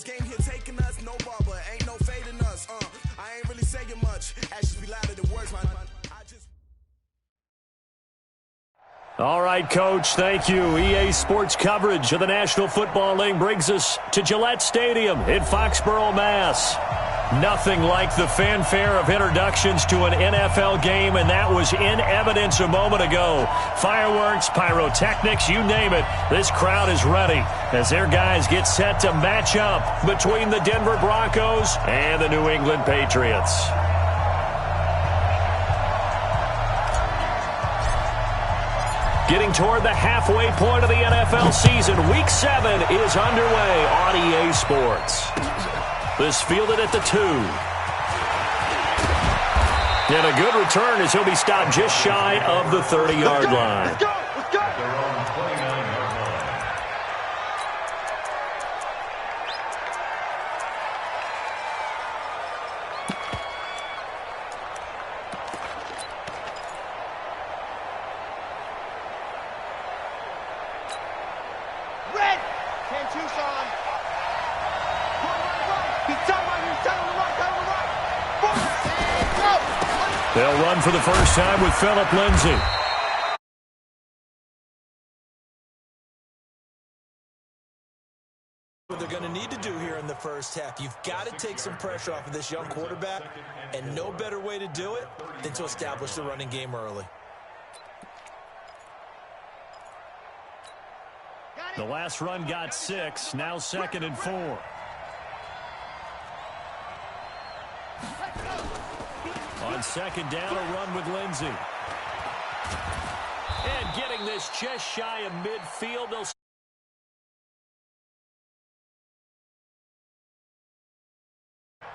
this game here taking us, no bubble, ain't no fading us. I ain't really saying much. Actions be louder than words, man. All right, Coach, thank you. EA Sports coverage of the National Football League brings us to Gillette Stadium in Foxborough, Mass. Nothing like the fanfare of introductions to an NFL game, and that was in evidence a moment ago. Fireworks, pyrotechnics, you name it. This crowd is ready as their guys get set to match up between the Denver Broncos and the New England Patriots. Getting toward the halfway point of the NFL season, Week 7 is underway on EA Sports. This fielded at the 2. And a good return as he'll be stopped just shy of the 30-yard line. Let's go! They'll run for the first time with Phillip Lindsay. What they're going to need to do here in the first half, you've got to take some pressure off of this young quarterback, and no better way to do it than to establish the running game early. The last run got 6, now 2nd and 4. On second down, a run with Lindsay. And getting this just shy of midfield. They'll...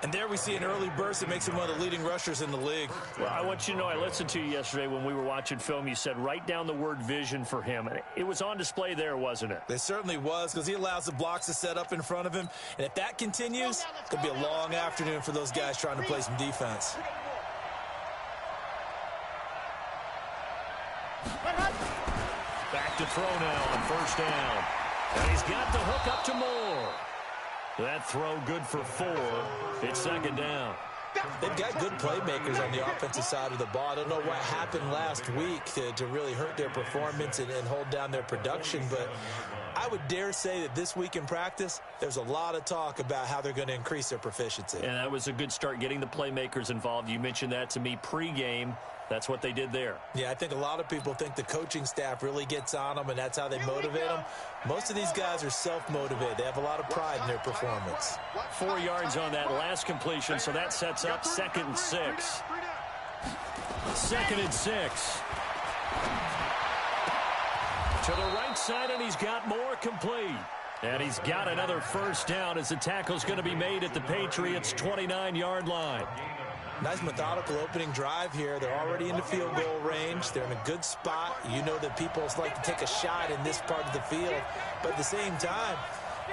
And there we see an early burst that makes him one of the leading rushers in the league. Well, I want you to know, I listened to you yesterday when we were watching film. You said write down the word vision for him. And it was on display there, wasn't it? It certainly was, because he allows the blocks to set up in front of him. And if that continues, it's going to be a long afternoon for those guys trying to play some defense. Back to throw now on first down. And he's got the hook up to Moore. That throw good for 4. It's second down. They've got good playmakers on the offensive side of the ball. I don't know what happened last week to really hurt their performance and hold down their production, but I would dare say that this week in practice, there's a lot of talk about how they're going to increase their proficiency. And that was a good start, getting the playmakers involved. You mentioned that to me pregame. That's what they did there. Yeah, I think a lot of people think the coaching staff really gets on them, and that's how they motivate them. Most of these guys are self-motivated. They have a lot of pride in their performance. 4 yards on that last completion, so that sets up 2nd and 6. 2nd and 6. To the right side, and he's got more complete. And he's got another first down as the tackle's going to be made at the Patriots' 29-yard line. Nice methodical opening drive here. They're already in the field goal range. They're in a good spot. You know that people like to take a shot in this part of the field. But at the same time,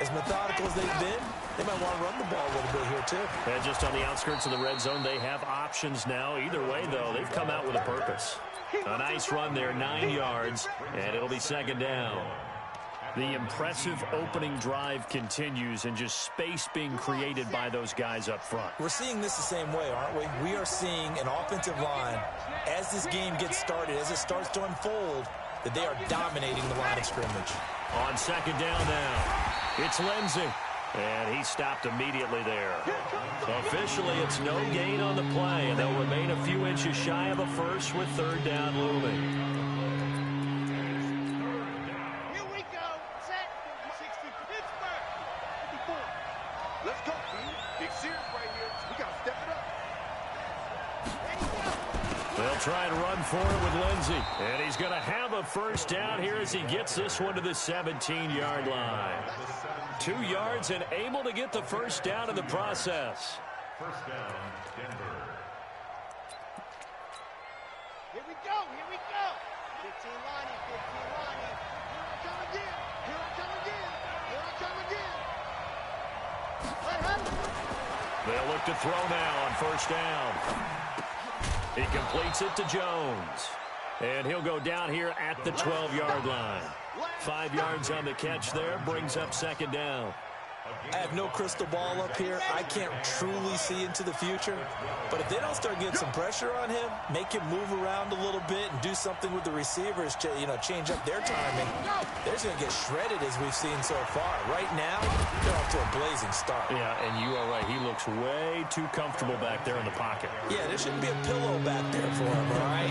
as methodical as they've been, they might want to run the ball a little bit here too. And just on the outskirts of the red zone, they have options now. Either way, though, they've come out with a purpose. A nice run there, 9 yards, and it'll be second down. The impressive opening drive continues, and just space being created by those guys up front. We're seeing this the same way, aren't we? We are seeing an offensive line, as this game gets started, as it starts to unfold, that they are dominating the line of scrimmage. On second down now, it's Lindsay. And he stopped immediately there. Officially, it's no gain on the play, and they'll remain a few inches shy of a first with third down looming. They'll try and run for it with Lindsay. And he's going to have a first down here as he gets this one to the 17-yard line. 2 yards and able to get the first down in the process. First down, Denver. Here we go, here we go. 15 lining, 15 lining. Here I come again, here I come again, here I come again. They'll look to throw now on first down. He completes it to Jones. And he'll go down here at the 12-yard line. 5 yards on the catch there, brings up second down. I have no crystal ball up here. I can't truly see into the future. But if they don't start getting some pressure on him, make him move around a little bit and do something with the receivers, change up their timing, they're just going to get shredded as we've seen so far. Right now, they're off to a blazing start. Yeah, and you are right. He looks way too comfortable back there in the pocket. Yeah, there shouldn't be a pillow back there for him, all right?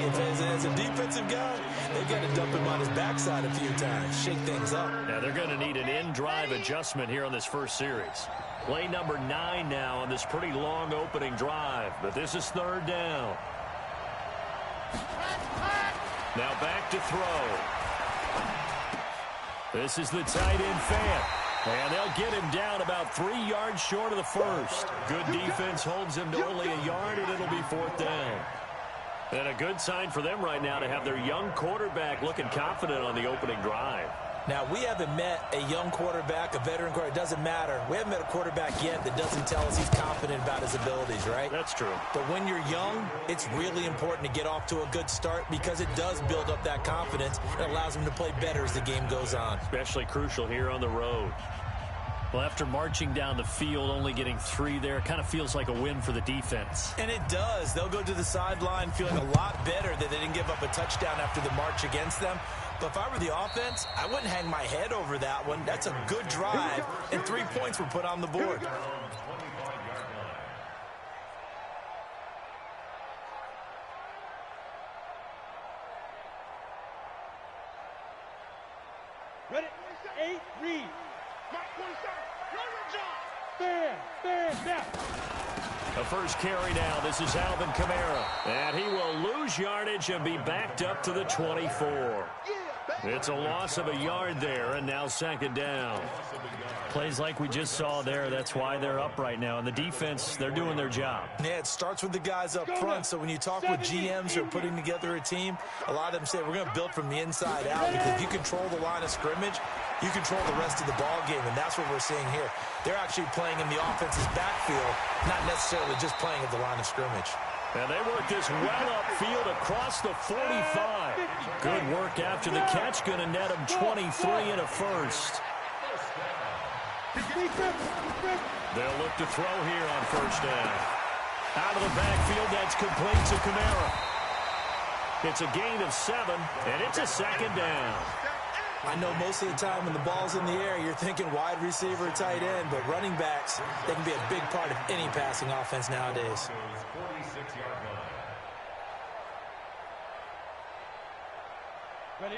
As a defensive guy, they've got to dump him on his backside a few times, shake things up. Yeah, they're going to need an in-drive adjustment here on this first series. Play number 9 now on this pretty long opening drive, but this is third down. Now back to throw. This is the tight end Fant. And they'll get him down about 3 yards short of the first. Good defense holds him to only a yard, and it'll be fourth down. And a good sign for them right now to have their young quarterback looking confident on the opening drive. Now, we haven't met a young quarterback, a veteran quarterback. It doesn't matter. We haven't met a quarterback yet that doesn't tell us he's confident about his abilities, right? That's true. But when you're young, it's really important to get off to a good start because it does build up that confidence. It allows him to play better as the game goes on. Especially crucial here on the road. Well, after marching down the field, only getting 3 there, it kind of feels like a win for the defense. And it does. They'll go to the sideline feeling a lot better that they didn't give up a touchdown after the march against them. But if I were the offense, I wouldn't hang my head over that one. That's a good drive, and 3 points were put on the board. Ready? 8, read. Mark 27. Stand now. The first carry now. This is Alvin Kamara. And he will lose yardage and be backed up to the 24. It's a loss of a yard there, and now second down. Plays like we just saw there. That's why they're up right now. And the defense, they're doing their job. Yeah, it starts with the guys up front. So when you talk with GMs who are putting together a team, a lot of them say we're going to build from the inside out because if you control the line of scrimmage, you control the rest of the ball game, and that's what we're seeing here. They're actually playing in the offense's backfield, not necessarily just playing at the line of scrimmage. And they work this well upfield across the 45. Good work after the catch. Going to net them 23 and a first. They'll look to throw here on first down. Out of the backfield, that's complete to Kamara. It's a gain of 7, and it's a second down. I know most of the time when the ball's in the air, you're thinking wide receiver, tight end, but running backs, they can be a big part of any passing offense nowadays.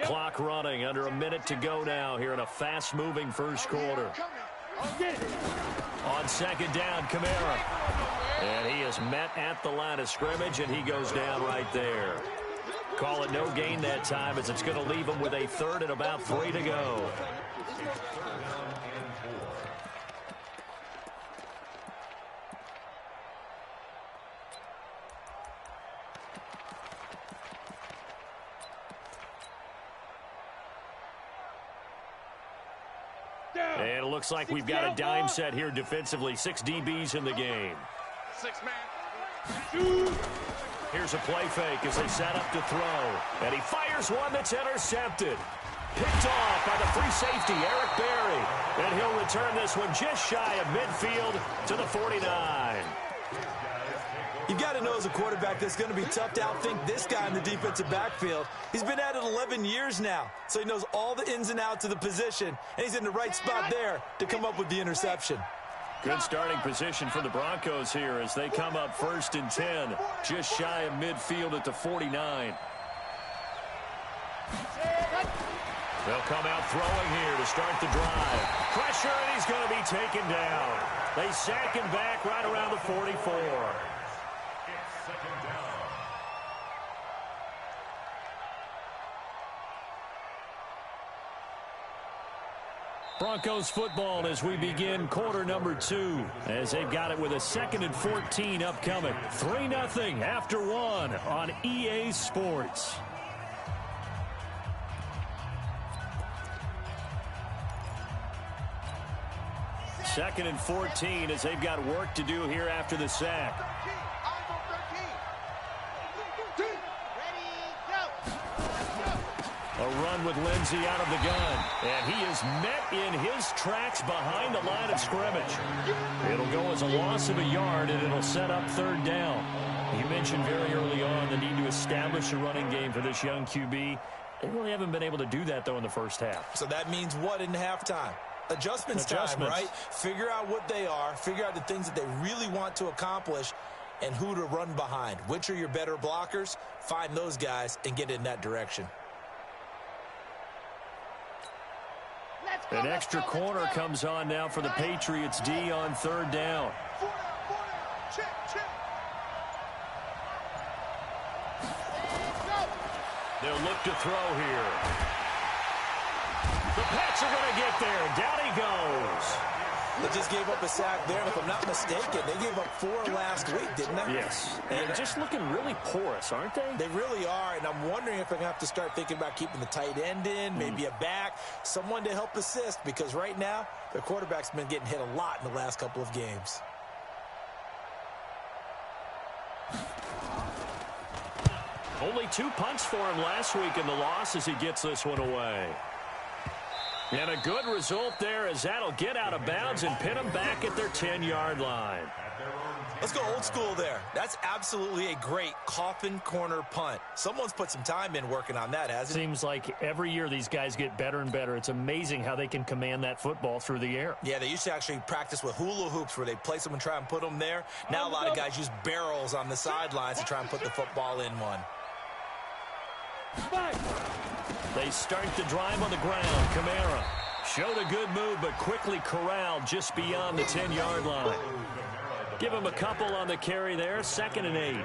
Clock running, under a minute to go now here in a fast-moving first quarter. On second down, Kamara. And he is met at the line of scrimmage, and he goes down right there. Call it no gain that time as it's going to leave him with a third and about 3 to go. And it looks like we've got a dime set here defensively. 6 DBs in the game. 6-man. Here's a play fake as they set up to throw. And he fires one that's intercepted. Picked off by the free safety, Eric Berry. And he'll return this one just shy of midfield to the 49. You've got to know as a quarterback that's going to be tough to outthink this guy in the defensive backfield. He's been at it 11 years now, so he knows all the ins and outs of the position, and he's in the right spot there to come up with the interception. Good starting position for the Broncos here as they come up first and 10, just shy of midfield at the 49. They'll come out throwing here to start the drive. Pressure, and he's going to be taken down. They sack him back right around the 44. Broncos football as we begin quarter number 2 as they've got it with a 2nd and 14 upcoming. 3-0 after 1 on EA Sports. Second and 14 as they've got work to do here after the sack. A run with Lindsey out of the gun. And he is met in his tracks behind the line of scrimmage. It'll go as a loss of a yard, and it'll set up third down. You mentioned very early on the need to establish a running game for this young QB. They really haven't been able to do that, though, in the first half. So that means what in halftime? Adjustments time, right? Figure out what they are. Figure out the things that they really want to accomplish and who to run behind. Which are your better blockers? Find those guys and get in that direction. An extra corner comes on now for the Patriots D on third down. They'll look to throw here. The Pats are going to get there. Down he goes. They just gave up a sack there, and if I'm not mistaken, they gave up 4 last week, didn't they? Yes. And just looking really porous, aren't they? They really are, and I'm wondering if they're going to have to start thinking about keeping the tight end in, maybe a back, someone to help assist, because right now, their quarterback's been getting hit a lot in the last couple of games. Only 2 punts for him last week in the loss as he gets this one away. And a good result there as that'll get out of bounds and pin them back at their 10-yard line. Let's go old school there. That's absolutely a great coffin corner punt. Someone's put some time in working on that, hasn't it? Seems like every year these guys get better and better. It's amazing how they can command that football through the air. Yeah, they used to actually practice with hula hoops where they place them and try and put them there. Now a lot of guys use barrels on the sidelines to try and put the football in one. They start the drive on the ground. Kamara showed a good move, but quickly corralled just beyond the 10-yard line. Give him a couple on the carry there. 2nd and 8.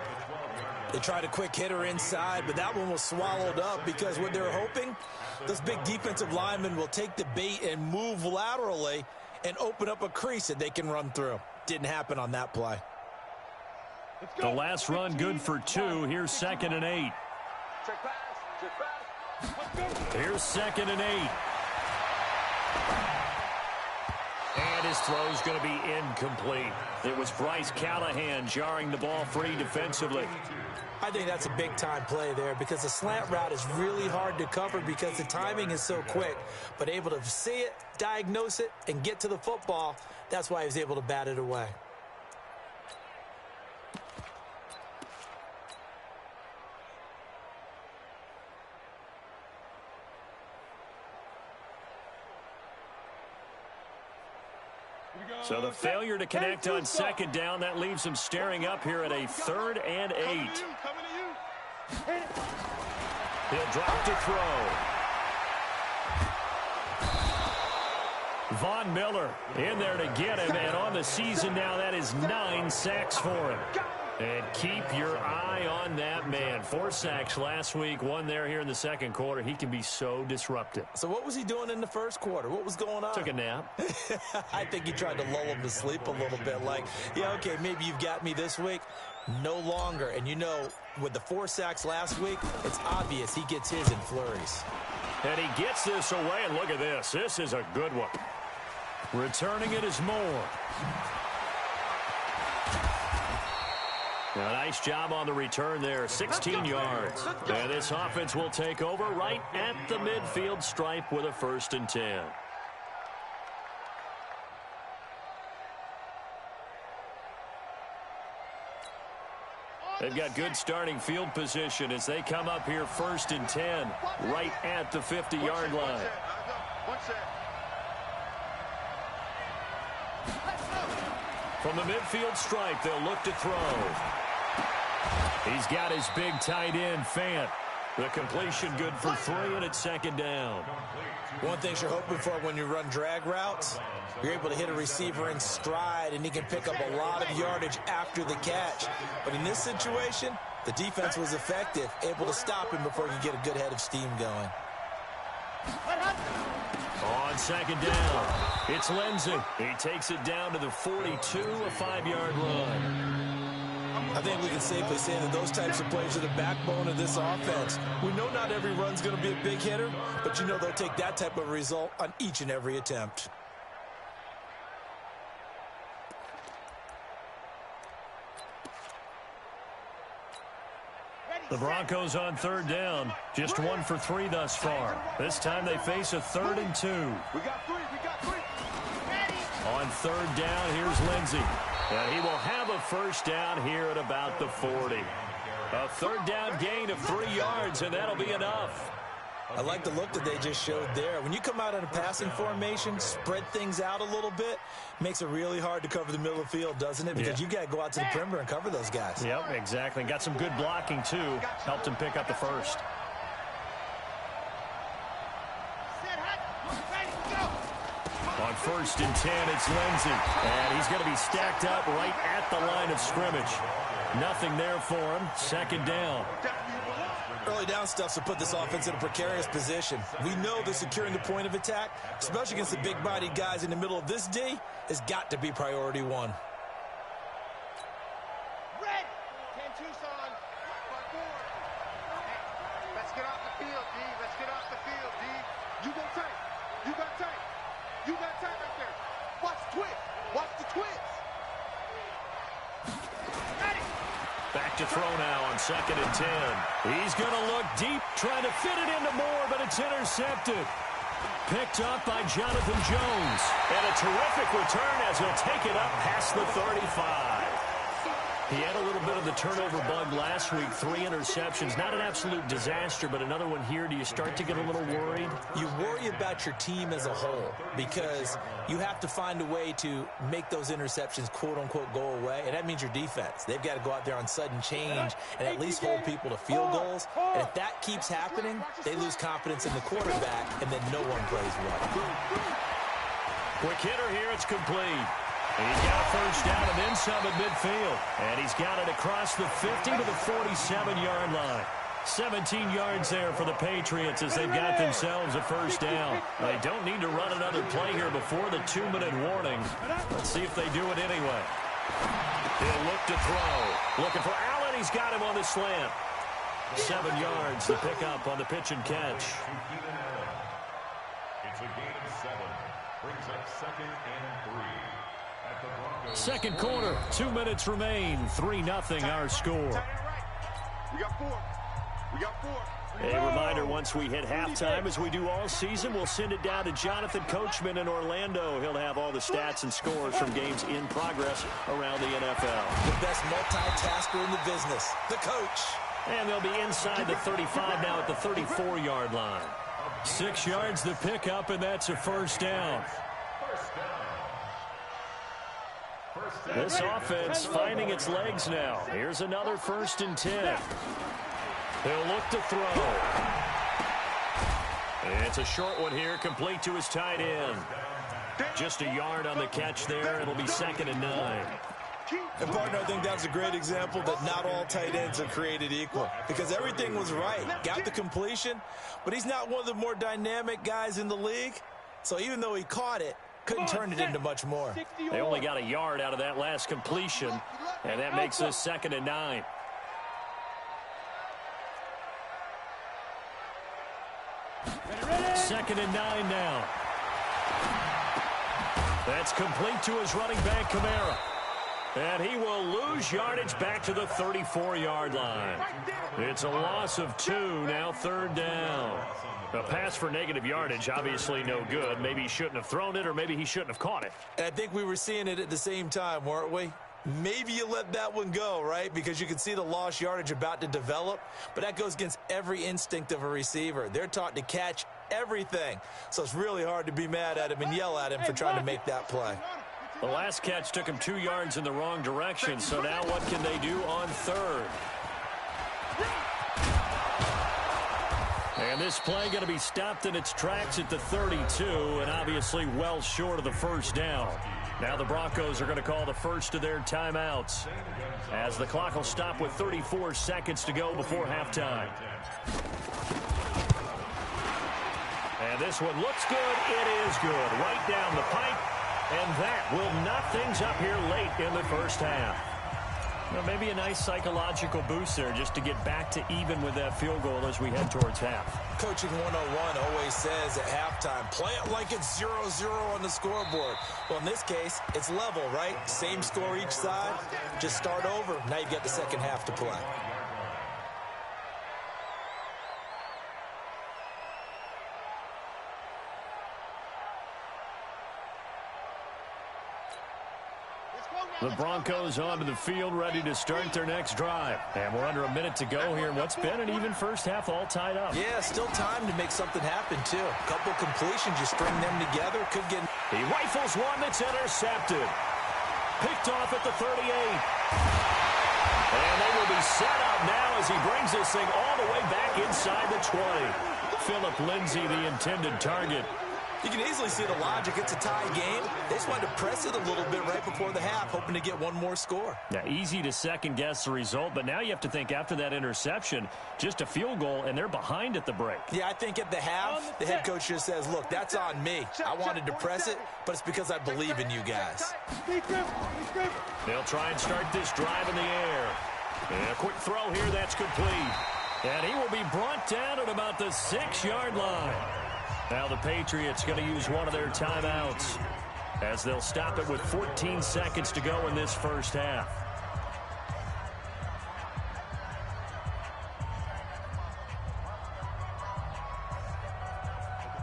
They tried a quick hitter inside, but that one was swallowed up because what they're hoping, those big defensive linemen will take the bait and move laterally and open up a crease that they can run through. Didn't happen on that play. The last run good for 2. Here's 2nd and 8. Here's 2nd and 8. And his throw's going to be incomplete. It was Bryce Callahan jarring the ball free defensively. I think that's a big-time play there because the slant route is really hard to cover because the timing is so quick. But able to see it, diagnose it, and get to the football, that's why he was able to bat it away. So the failure to connect on 2nd down, that leaves him staring up here at a 3rd and 8. He'll drop to throw. Von Miller in there to get him, and on the season now, that is 9 sacks for him. And keep your eye on that man. 4 sacks last week, 1 there here in the 2nd quarter. He can be so disruptive. So what was he doing in the 1st quarter? What was going on? Took a nap. I think he tried to lull him to sleep a little bit. Like, yeah, okay, maybe you've got me this week. No longer. And you know, with the 4 sacks last week, it's obvious he gets his in flurries. And he gets this away, and look at this. This is a good one. Returning it is Moore. A nice job on the return there, 16 yards. And this offense will take over right at the midfield stripe with a 1st and 10. They've got good starting field position as they come up here 1st and 10, right at the 50-yard line. From the midfield stripe, they'll look to throw. He's got his big tight end, Fant. The completion good for 3, and it's 2nd down. One thing you're hoping for when you run drag routes, you're able to hit a receiver in stride, and he can pick up a lot of yardage after the catch. But in this situation, the defense was effective, able to stop him before he could get a good head of steam going. On 2nd down, it's Lindsey. He takes it down to the 42, a 5-yard run. I think we can safely say that those types of plays are the backbone of this offense. We know not every run's going to be a big hitter, but you know they'll take that type of result on each and every attempt. Ready, The Broncos on third down. Just 1 for 3 thus far. This time they face a 3rd and 2. We got three. On third down, here's Lindsey. And he will have a first down here at about the 40. A third down gain of 3 yards, and that'll be enough. I like the look that they just showed there. When you come out in a passing formation, spread things out a little bit, makes it really hard to cover the middle of the field, doesn't it? Because you've got to go out to the perimeter and cover those guys. Yep, exactly. Got some good blocking, too. Helped him pick up the first. On 1st and 10, it's Lindsey. And he's going to be stacked up right at the line of scrimmage. Nothing there for him. 2nd down. Early down stuff to put this offense in a precarious position. We know that securing the point of attack, especially against the big-bodied guys in the middle of this D, has got to be priority 1. Red. 10 Tucson. Let's get off the field, D. Let's get off the field, D. You go tight. You got tight. You got tight right there. Watch the twist. Watch the twist. Back to throw now on 2nd and 10. He's going to look deep, trying to fit it into Moore, but it's intercepted. Picked up by Jonathan Jones. And a terrific return as he'll take it up past the 35. He had a little bit of the turnover bug last week, 3 interceptions. Not an absolute disaster, but another one here. Do you start to get a little worried? You worry about your team as a whole because you have to find a way to make those interceptions, quote-unquote, go away, and that means your defense. They've got to go out there on sudden change and at least hold people to field goals. And if that keeps happening, they lose confidence in the quarterback, and then no one plays well. Quick hitter here. It's complete. He's got a first down and then some at midfield. And he's got it across the 50 to the 47-yard line. 17 yards there for the Patriots as they've got themselves a first down. They don't need to run another play here before the 2-minute warning. Let's see if they do it anyway. He'll look to throw. Looking for Allen. He's got him on the slant. 7 yards to pick up on the pitch and catch. It's a gain of 7. Brings up 2nd and 3. Second quarter, 2 minutes remain. 3-0 our score. We got 4. We got 4. A reminder, once we hit halftime, as we do all season, we'll send it down to Jonathan Coachman in Orlando. He'll have all the stats and scores from games in progress around the NFL. The best multitasker in the business, the coach. And they'll be inside the 35 now at the 34-yard line. 6 yards to pick up, and that's a first down. This offense finding its legs now. Here's another 1st and 10. He'll look to throw. It's a short one here, complete to his tight end. Just a yard on the catch there. It'll be 2nd and 9. And, partner, I think that's a great example that not all tight ends are created equal because everything was right. Got the completion, but he's not one of the more dynamic guys in the league. So even though he caught it, couldn't turn it into much more. They only got a yard out of that last completion, and that makes this 2nd and 9. Second and 9 now. That's complete to his running back, Kamara. And he will lose yardage back to the 34-yard line. It's a loss of 2, now 3rd down. A pass for negative yardage, obviously no good. Maybe he shouldn't have thrown it, or maybe he shouldn't have caught it. And I think we were seeing it at the same time, weren't we? Maybe you let that one go, right? Because you can see the lost yardage about to develop. But that goes against every instinct of a receiver. They're taught to catch everything. So it's really hard to be mad at him and yell at him for trying to make that play. The last catch took him 2 yards in the wrong direction. So now what can they do on 3rd? And this play going to be stopped in its tracks at the 32, and obviously well short of the first down. Now the Broncos are going to call the first of their timeouts as the clock will stop with 34 seconds to go before halftime. And this one looks good. It is good. Right down the pipe, and that will knock things up here late in the first half. Well, maybe a nice psychological boost there just to get back to even with that field goal as we head towards half. Coaching 101 always says at halftime, play it like it's 0-0 on the scoreboard. Well, in this case, it's level, right? Same score each side. Just start over. Now you've got the second half to play. The Broncos onto the field, ready to start their next drive. And we're under a minute to go here in what's been an even first half, all tied up. Yeah, still time to make something happen, too. A couple completions, you string them together, could get... He rifles one that's intercepted. Picked off at the 38. And they will be set up now as he brings this thing all the way back inside the 20. Phillip Lindsay, the intended target. You can easily see the logic. It's a tie game. They just wanted to press it a little bit right before the half, hoping to get one more score. Now, easy to second-guess the result, but now you have to think after that interception, just a field goal, and they're behind at the break. Yeah, I think at the half, the head coach just says, look, that's on me. I wanted to press it, but it's because I believe in you guys. They'll try and start this drive in the air. And a quick throw here, that's complete. And he will be brought down at about the 6-yard line. Now the Patriots going to use one of their timeouts as they'll stop it with 14 seconds to go in this first half.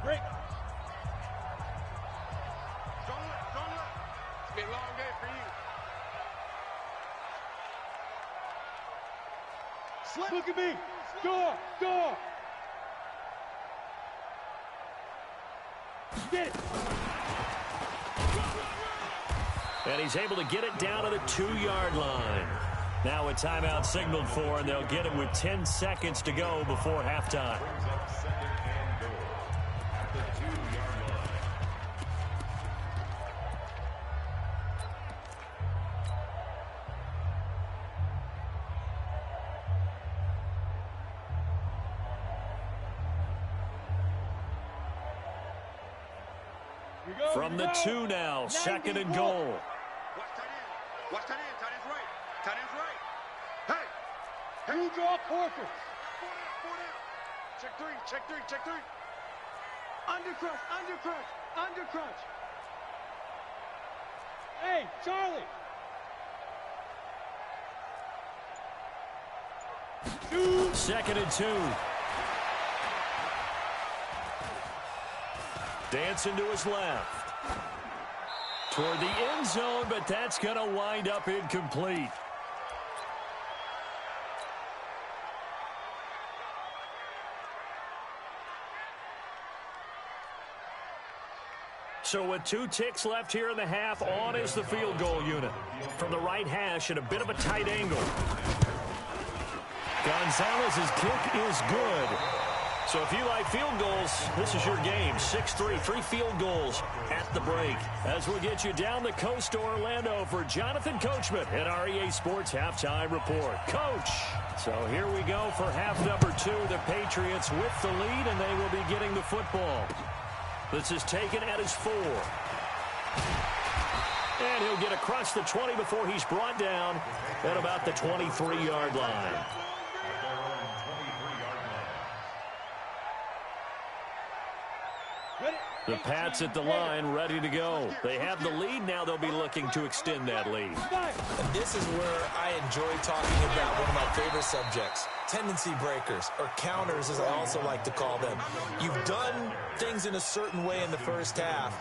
Break. Don't let. It's been a long day for you. Slip. Look at me. Door. Get it. And he's able to get it down to the 2-yard line. Now a timeout signaled for, and they'll get it with 10 seconds to go before halftime. Brings up second and goal at the 2-yard line. From the 2 now, second and goal. Watch tight end. Watch tight end. Tight end's right. Tight end's right. Hey. You draw Porter. 4 down. Check three. Under crunch. Hey, Charlie. Second and 2. Dancing to his left. Toward the end zone, but that's going to wind up incomplete. So with 2 ticks left here in the half, on is the field goal unit. From the right hash at a bit of a tight angle. Gonzalez's kick is good. So if you like field goals, this is your game. 6-3, 3 field goals at the break. As we'll get you down the coast to Orlando for Jonathan Coachman at our EA Sports Halftime Report. Coach, so here we go for half number 2. The Patriots with the lead, and they will be getting the football. This is taken at his 4. And he'll get across the 20 before he's brought down at about the 23-yard line. The Pats at the line, ready to go. They have the lead. Now they'll be looking to extend that lead. And this is where I enjoy talking about one of my favorite subjects, tendency breakers, or counters as I also like to call them. You've done things in a certain way in the first half,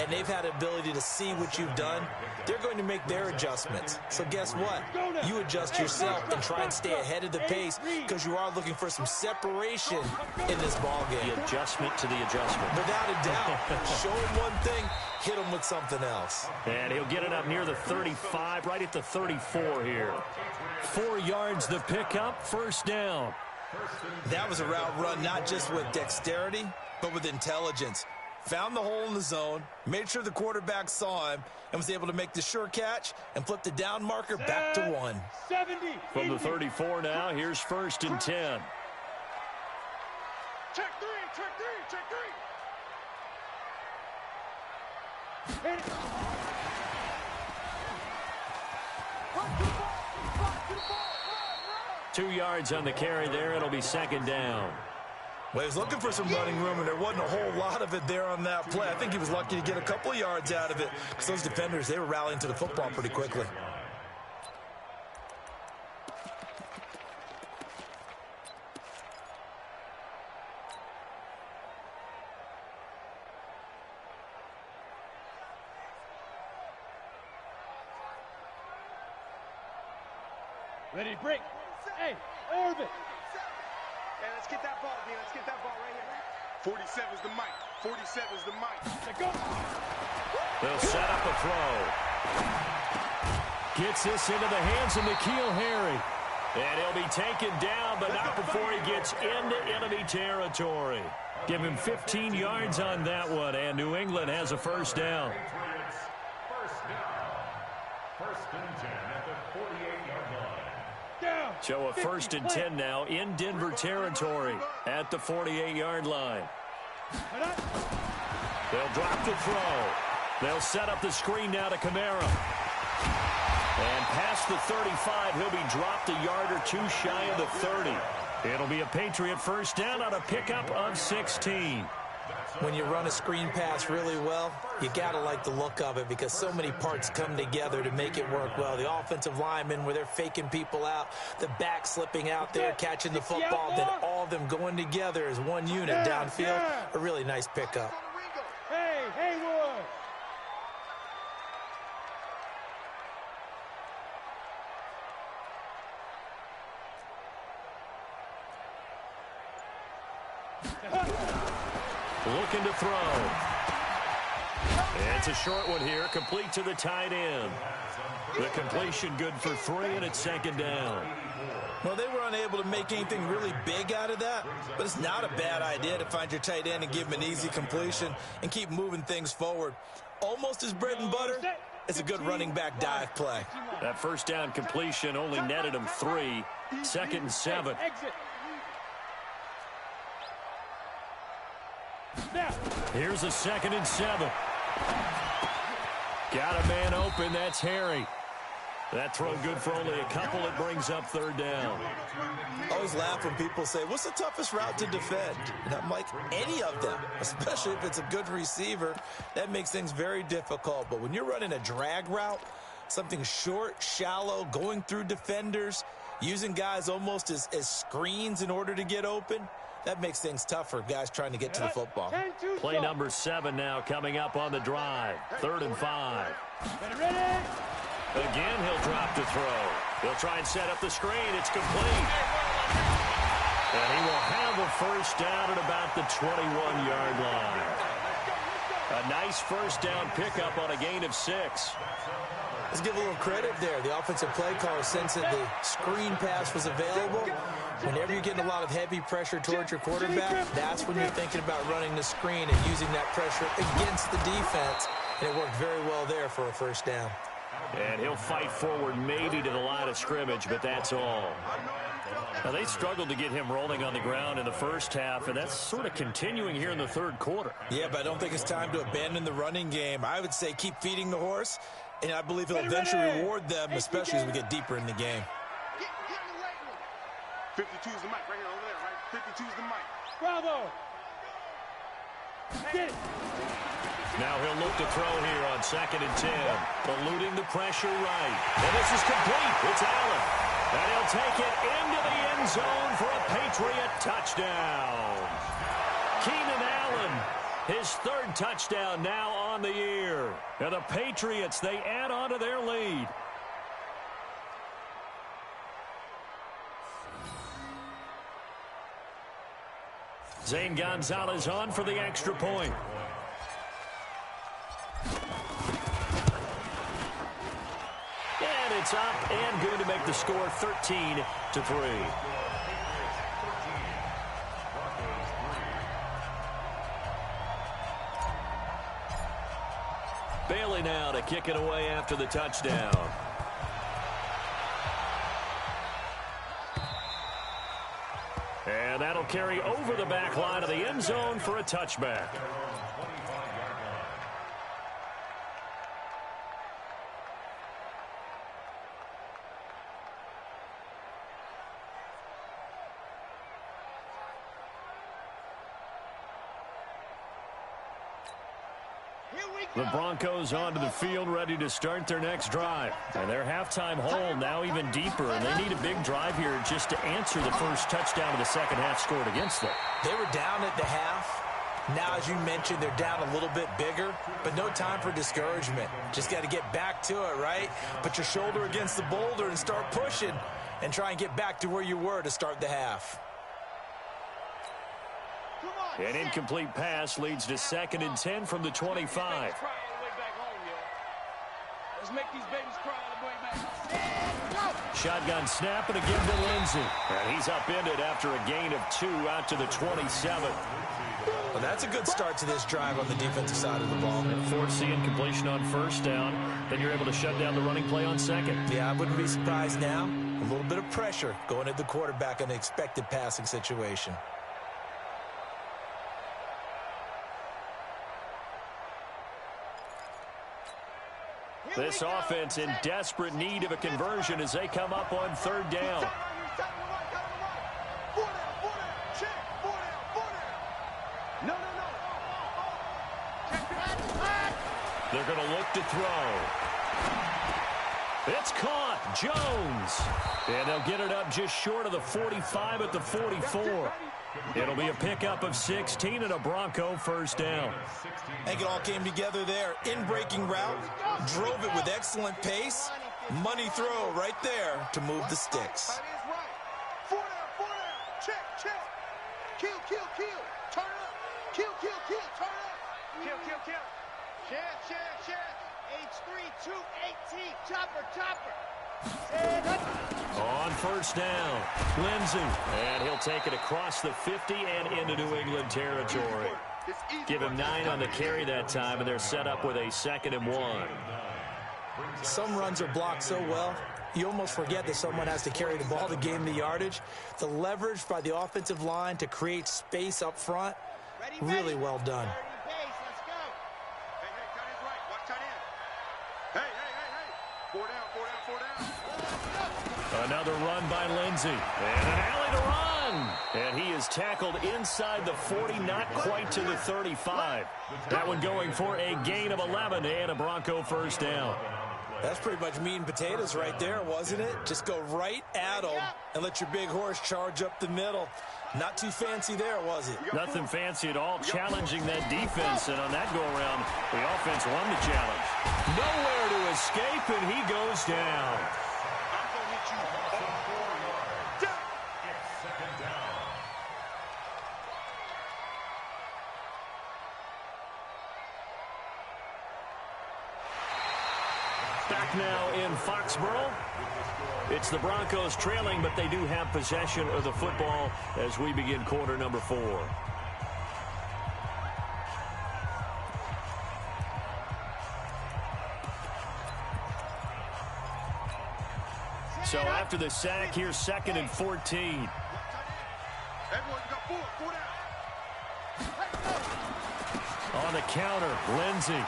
and they've had the ability to see what you've done. They're going to make their adjustments. So guess what? You adjust yourself and try and stay ahead of the pace because you are looking for some separation in this ballgame. The adjustment to the adjustment. Without a doubt. Show him one thing, hit him with something else. And he'll get it up near the 35, right at the 34 here. 4 yards the pickup, first down. That was a route run not just with dexterity, but with intelligence. Found the hole in the zone, made sure the quarterback saw him, and was able to make the sure catch and flip the down marker back to 1. From the 34 now, here's first and 10. Check three. Hit it. 2 yards on the carry there. It'll be second down. Well, he was looking for some running room, and there wasn't a whole lot of it there on that play. I think he was lucky to get a couple of yards out of it because those defenders, they were rallying to the football pretty quickly. Ready to break. Hey, orbit. Hey, let's get that ball, D. Let's get that ball right here. 47's the mic. 47's the mic. Let's go. They'll set up a throw. Gets this into the hands of N'Keal Harry. And he'll be taken down, but not before he gets into enemy territory. Give him 15 yards on that one, and New England has a first down. First down. First and 10 at the 48-yard line. So a first and 10 now in Denver territory at the 48-yard line. They'll drop the throw. They'll set up the screen now to Kamara. And past the 35, he'll be dropped a yard or two shy of the 30. It'll be a Patriot first down on a pickup of 16. When you run a screen pass really well, you got to like the look of it because so many parts come together to make it work well. The offensive linemen, where they're faking people out, the back slipping out there, catching the football, then all of them going together as one unit downfield. A really nice pickup. Hey, Haywood. Looking to throw. It's a short one here, complete to the tight end. The completion good for 3, and it's second down. Well, they were unable to make anything really big out of that, but it's not a bad idea to find your tight end and give him an easy completion and keep moving things forward. Almost his bread and butter. It's a good running back dive play. That first down completion only netted him 3. Second and 7. Here's a second and 7. Got a man open. That's Harry. That throw good for only a couple. It brings up third down. I always laugh when people say, what's the toughest route to defend? And I'm like, any of them, especially if it's a good receiver. That makes things very difficult. But when you're running a drag route, something short, shallow, going through defenders, using guys almost as screens in order to get open, that makes things tough for guys trying to get to the football. Play number 7 now coming up on the drive. 3rd and 5. Again, he'll drop to throw. He'll try and set up the screen. It's complete. And he will have a first down at about the 21-yard line. A nice first down pickup on a gain of 6. Let's give a little credit there. The offensive play caller sensed that the screen pass was available. Whenever you're getting a lot of heavy pressure towards your quarterback, that's when you're thinking about running the screen and using that pressure against the defense. And it worked very well there for a first down. And he'll fight forward maybe to the line of scrimmage, but that's all. Now, they struggled to get him rolling on the ground in the first half, and that's sort of continuing here in the third quarter. Yeah, but I don't think it's time to abandon the running game. I would say keep feeding the horse, and I believe he'll eventually reward them, especially as we get deeper in the game. 52 is the mic right here over there, right? 52 is the mic. Bravo! Get it! Now he'll look to throw here on 2nd and 10. Eluding the pressure right. And this is complete. It's Allen. And he'll take it into the end zone for a Patriot touchdown. Keenan Allen, his 3rd touchdown now on the year. And the Patriots, they add on to their lead. Zane Gonzalez on for the extra point. And it's up and good to make the score 13-3. Bailey now to kick it away after the touchdown. And that'll carry over the back line of the end zone for a touchback. The Broncos onto the field, ready to start their next drive. And their halftime hole now even deeper, and they need a big drive here just to answer the first touchdown of the second half scored against them. They were down at the half. Now, as you mentioned, they're down a little bit bigger, but no time for discouragement. Just got to get back to it, right? Put your shoulder against the boulder and start pushing. and try and get back to where you were to start the half. An incomplete pass leads to 2nd and 10 from the 25. Let's make these babies cry all the way back. Shotgun snap and again to Lindsey. And he's upended after a gain of 2 out to the 27. Well, that's a good start to this drive on the defensive side of the ball. Force the incompletion on 1st down. Then you're able to shut down the running play on 2nd. Yeah, I wouldn't be surprised now. A little bit of pressure going at the quarterback in an expected passing situation. This offense in desperate need of a conversion as they come up on 3rd down. They're going to look to throw. It's caught. Jones. And they'll get it up just short of the 45 at the 44. It'll be a pickup of 16 and a Bronco 1st down. I think it all came together there. In-breaking route, drove it with excellent pace. Money throw right there to move the sticks. Four down. Check. Kill. Turn up. Kill. Turn up. Kill. Check. H3-2-18. Chopper. On 1st down, Lindsey. And he'll take it across the 50 and into New England territory. Give him 9 on the carry that time, and they're set up with a 2nd and 1. Some runs are blocked so well, you almost forget that someone has to carry the ball to gain the yardage. The leverage by the offensive line to create space up front, really well done. Another run by Lindsey. And an alley to run. And he is tackled inside the 40, not quite to the 35. That one going for a gain of 11 and a Bronco 1st down. That's pretty much meat and potatoes right there, wasn't it? Just go right at them and let your big horse charge up the middle. Not too fancy there, was it? Nothing fancy at all, challenging that defense. And on that go-around, the offense won the challenge. Nowhere to escape, and he goes down. Back now in Foxborough. It's the Broncos trailing, but they do have possession of the football as we begin quarter number 4. So after the sack, here's 2nd and 14. On the counter, Lindsey.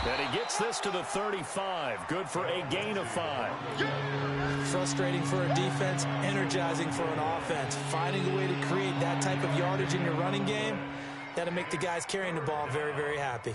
And he gets this to the 35. Good for a gain of 5. Frustrating for a defense, energizing for an offense. Finding a way to create that type of yardage in your running game, that'll make the guys carrying the ball very, very happy.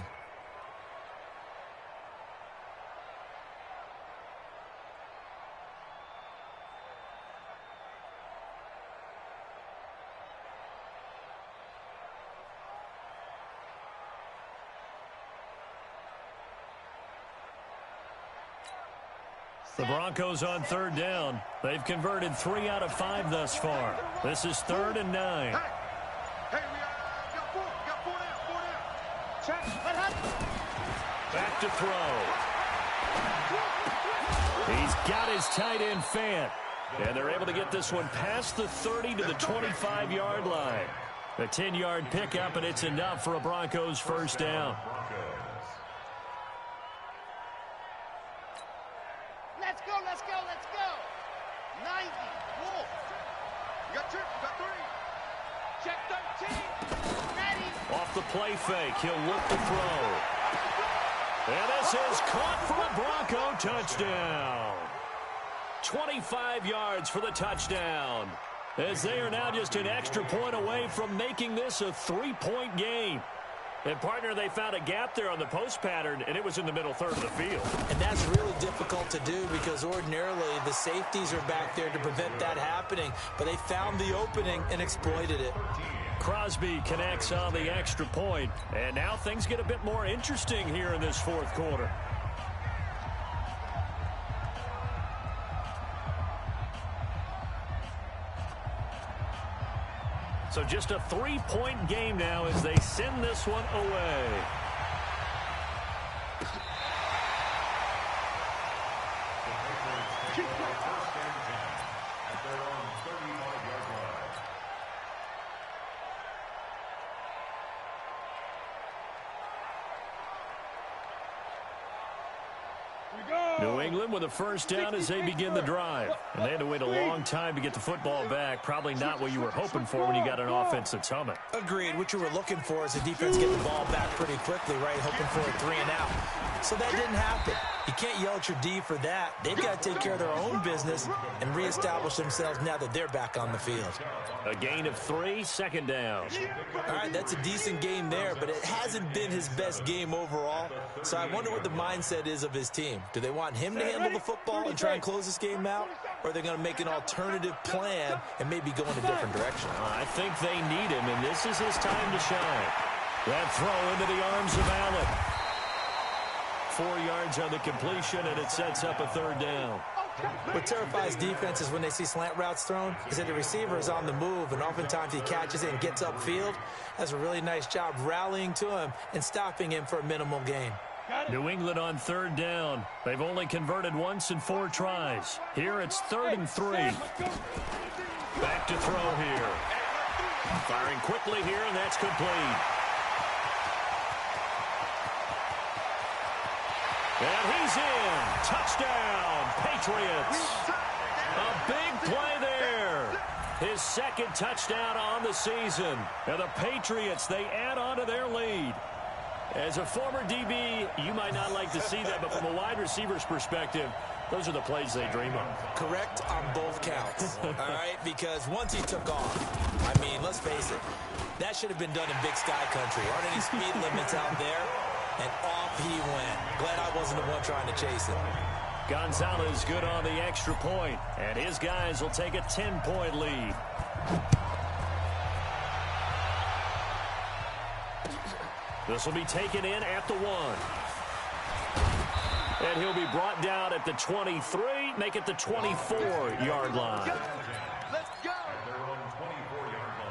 The Broncos on 3rd down. They've converted 3 out of 5 thus far. This is 3rd and 9. Back to throw. He's got his tight end Fant. And they're able to get this one past the 30 to the 25-yard line. A 10-yard pickup, and it's enough for a Broncos 1st down. Let's go. 90. Wolf. You got 2. You got 3. Check 13. Ready. Off the play fake. He'll look to throw. And this is caught for a Bronco touchdown. 25 yards for the touchdown. As they are now just an extra point away from making this a 3-point game. And, partner, they found a gap there on the post pattern, and it was in the middle third of the field. And that's really difficult to do because ordinarily the safeties are back there to prevent that happening. But they found the opening and exploited it. Crosby connects on the extra point. And now things get a bit more interesting here in this 4th quarter. So just a 3-point game now as they send this one away. New England with a first down as they begin the drive. And they had to wait a long time to get the football back. Probably not what you were hoping for when you got an offense that's humming. Agreed. What you were looking for is the defense getting the ball back pretty quickly, right? Hoping for a 3 and out. So that didn't happen. You can't yell at your D for that. They've got to take care of their own business and reestablish themselves now that they're back on the field. A gain of 3, second down. All right, that's a decent game there, but it hasn't been his best game overall. So I wonder what the mindset is of his team. Do they want him to handle the football and try and close this game out? Or are they going to make an alternative plan and maybe go in a different direction? I think they need him, and this is his time to shine. That throw into the arms of Allen. 4 yards on the completion, and it sets up a third down. What terrifies defenses when they see slant routes thrown is that the receiver is on the move, and oftentimes he catches it and gets upfield. That's a really nice job rallying to him and stopping him for a minimal gain. New England on third down. They've only converted once in 4 tries. Here it's 3rd and 3. Back to throw here. Firing quickly here, and that's complete. And he's in. Touchdown, Patriots. A big play there. His second touchdown on the season. And the Patriots, they add on to their lead. As a former DB, you might not like to see that, but from a wide receiver's perspective, those are the plays they dream of. Correct on both counts, all right? Because once he took off, I mean, let's face it, that should have been done in Big Sky Country. Aren't any speed limits out there? And off he went. Glad I wasn't the one trying to chase him. Gonzalez good on the extra point, and his guys will take a 10-point lead. This will be taken in at the 1. And he'll be brought down at the 23, make it the 24-yard line. Let's go. Their own 24-yard line.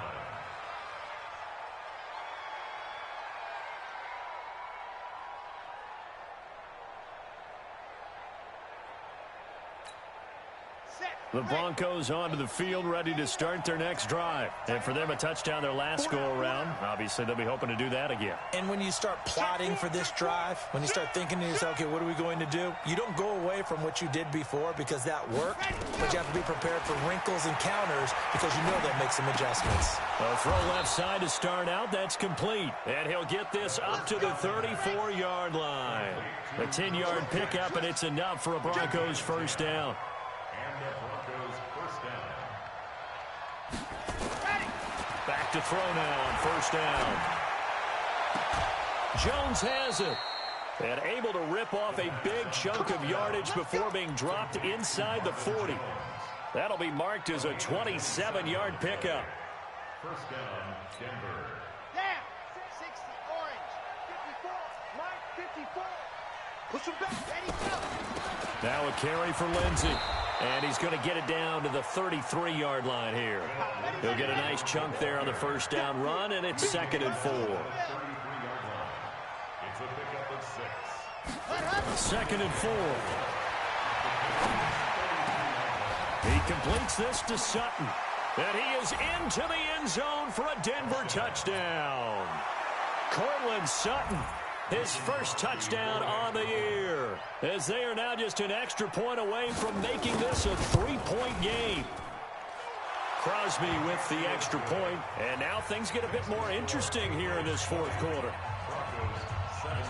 The Broncos onto the field, ready to start their next drive. And for them, a touchdown their last go-around. Obviously, they'll be hoping to do that again. And when you start plotting for this drive, when you start thinking to yourself, okay, what are we going to do? You don't go away from what you did before because that worked, but you have to be prepared for wrinkles and counters because you know they'll make some adjustments. A throw left side to start out. That's complete. And he'll get this up to the 34-yard line. A 10-yard pickup, and it's enough for a Broncos first down. And the Broncos first down. Back to throw now on first down. Jones has it. And able to rip off a big chunk of yardage before being dropped inside the 40. That'll be marked as a 27-yard pickup. First down, Denver. Down. 60, orange. 54. Mike, 54. Push him back. Ready, go. Now a carry for Lindsey. And he's going to get it down to the 33-yard line here. He'll get a nice chunk there on the first down run, and it's 2nd and 4. 33-yard line. It's a pickup of 6. 2nd and 4. He completes this to Sutton. And he is into the end zone for a Denver touchdown. Cortland Sutton, his first touchdown on the year, as they are now just an extra point away from making this a 3-point game. Crosby with the extra point, and now things get a bit more interesting here in this 4th quarter. Broncos 17.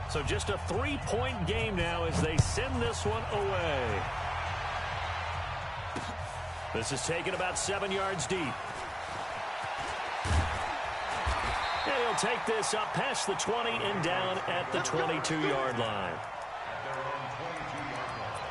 So just a 3-point game now as they send this one away. This is taken about 7 yards deep. And he'll take this up past the 20 and down at the 22-yard line. At their own 22-yard line.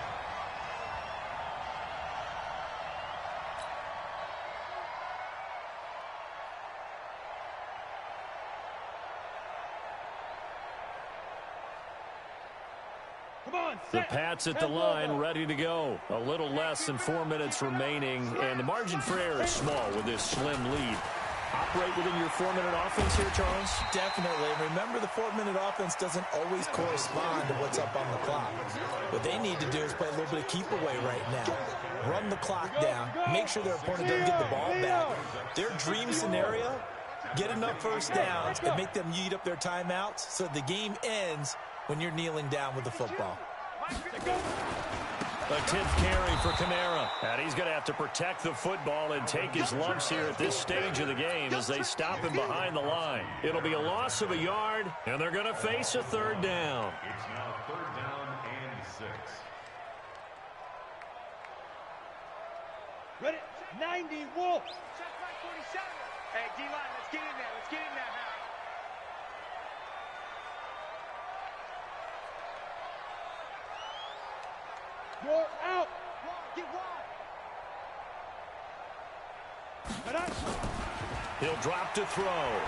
The Pats at the line, ready to go. A little less than 4 minutes remaining, and the margin for error is small with this slim lead. Operate within your 4-minute offense here, Charles? Definitely. Remember, the 4-minute offense doesn't always correspond to what's up on the clock. What they need to do is play a little bit of keep away right now. Run the clock down. Make sure their opponent doesn't get the ball back. Their dream scenario, get enough first downs and make them eat up their timeouts so the game ends when you're kneeling down with the football. A 10th carry for Kamara. And he's going to have to protect the football and take his lumps here at this stage of the game as they stop him behind the line. It'll be a loss of a yard, and they're going to face a 3rd down. It's now 3rd down and 6. Ready? 90, Wolf. Check back 47. Hey, D-line, let's get in there. Let's get in there now. You're out. Get wide. He'll drop to throw.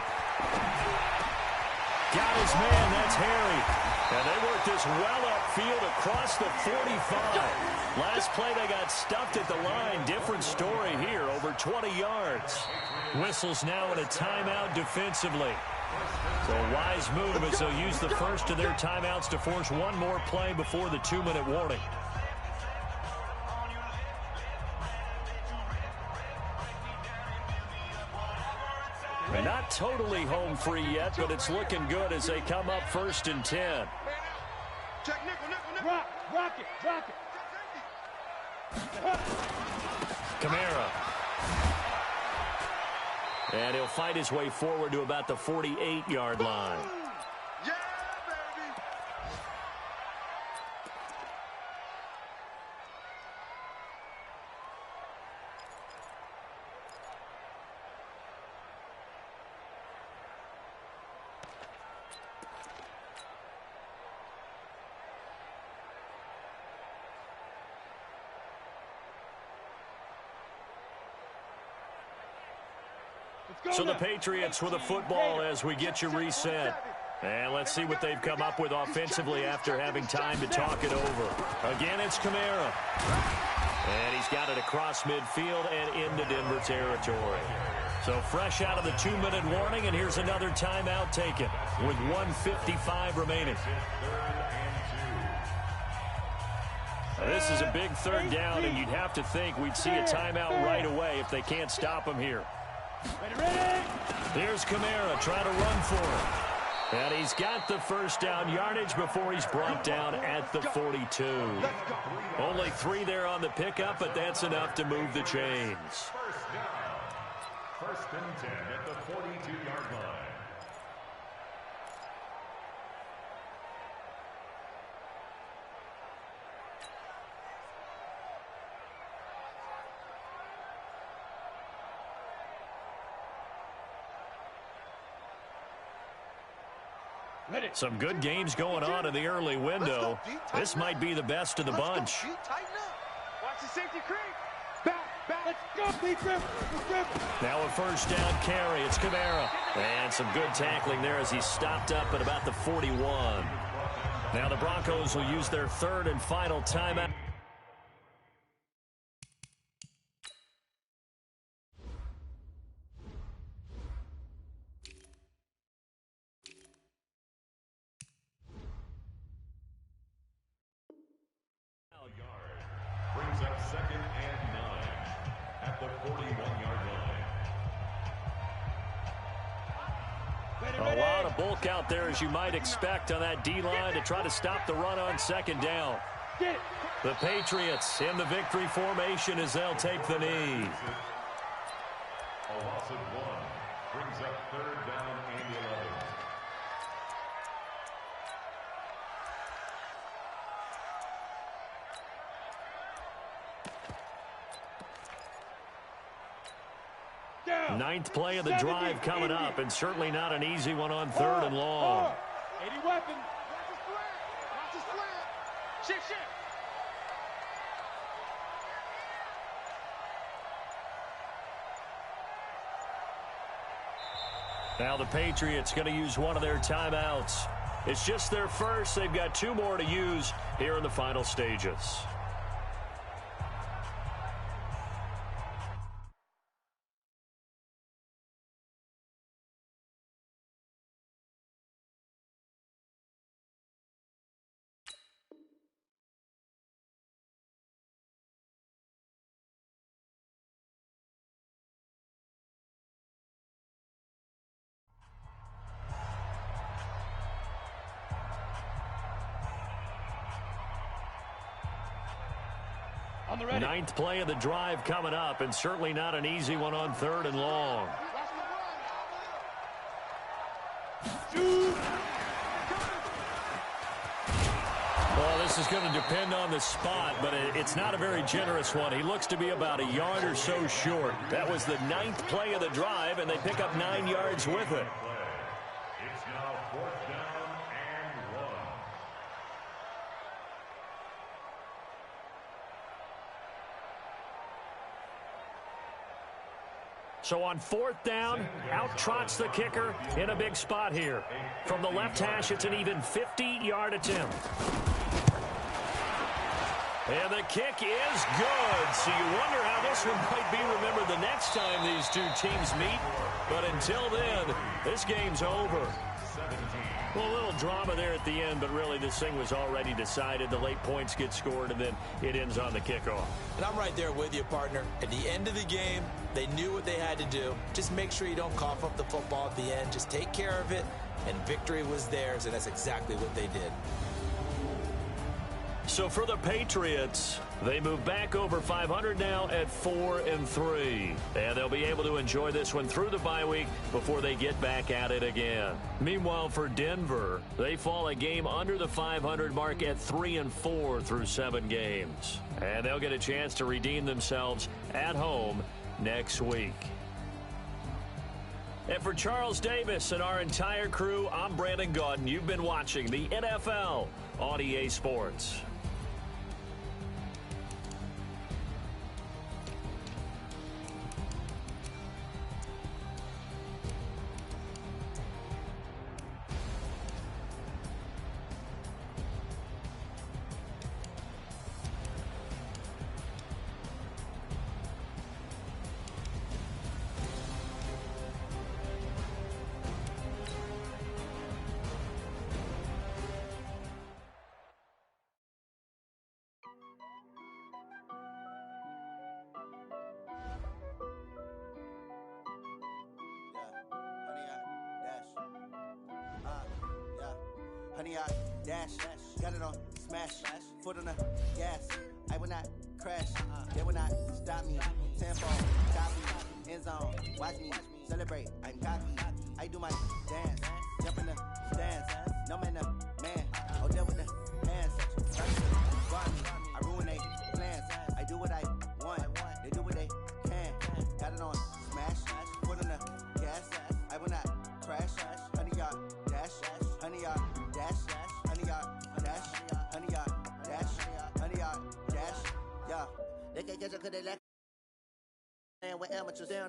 Got his man. That's Harry. And they work this well upfield across the 45. Last play, they got stuffed at the line. Different story here, over 20 yards. Whistles now in a timeout defensively. So a wise move as they'll use the first of their timeouts to force one more play before the 2-minute warning. Not totally home free yet, but it's looking good as they come up 1st and 10. Check nickel. Rock it. Kamara. And he'll fight his way forward to about the 48-yard line. Yeah, baby. So the Patriots with the football as we get you reset. And let's see what they've come up with offensively after having time to talk it over. Again, it's Kamara. And he's got it across midfield and into Denver territory. So fresh out of the 2-minute warning, and here's another timeout taken with 1:55 remaining. This is a big 3rd down, and you'd have to think we'd see a timeout right away if they can't stop him here. Ready. Here's Kamara trying to run for it. And he's got the 1st down yardage before he's brought down at the 42. Only 3 there on the pickup, but that's enough to move the chains. 1st down. 1st and 10 at the 42-yard line. Some good games going on in the early window. This might be the best of the bunch. Watch the safety creep. Back. Let's go, Now a 1st down carry. It's Kamara. And some good tackling there as he stopped up at about the 41. Now the Broncos will use their 3rd and final timeout. Brings up 2nd and 9 at the 41-yard line. A lot of bulk out there, as you might expect, on that D-line to try to stop the run on 2nd down. The Patriots in the victory formation as they'll take the knee. A loss of 1 brings up 3rd down and 11. Ninth play of the drive coming up, and certainly not an easy one on 3rd and long. 80 weapon. Watch his slant. Shift. Now the Patriots going to use one of their timeouts. It's just their first. They've got 2 more to use here in the final stages. On the ready. 9th play of the drive coming up, and certainly not an easy one on 3rd and long. Well, this is going to depend on the spot, but it's not a very generous one. He looks to be about a yard or so short. That was the 9th play of the drive, and they pick up 9 yards with it. It's now 4th down and 1. So on 4th down, out trots the kicker in a big spot here. From the left hash, it's an even 50-yard attempt. And the kick is good. So you wonder how this one might be remembered the next time these 2 teams meet. But until then, this game's over. Well, a little drama there at the end, but really this thing was already decided. The late points get scored, and then it ends on the kickoff. And I'm right there with you, partner. At the end of the game, they knew what they had to do. Just make sure you don't cough up the football at the end. Just take care of it, and victory was theirs, and that's exactly what they did. So for the Patriots, they move back over 500 now at 4-3. And they'll be able to enjoy this one through the bye week before they get back at it again. Meanwhile, for Denver, they fall a game under the 500 mark at 3-4 through 7 games. And they'll get a chance to redeem themselves at home next week. And for Charles Davis and our entire crew, I'm Brandon Gaudin. You've been watching the NFL on EA Sports. Honey, I dash, got it on smash, foot on the gas. I will not crash, they will not stop me. 10-4, copy, end zone, watch me celebrate. I'm cocky, I do my dance, jump in the stands. No man, man, oh there with the hands. Guard me, I ruin they plans. I do what I want, they do what they can. Got it on smash, foot on the gas. I will not crash, honey, y'all dash, honey, y'all dash, honey, y'all dash, honey, y'all dash, honey, y'all dash, yeah. They can't catch up 'cause they lack. And with amateurs down.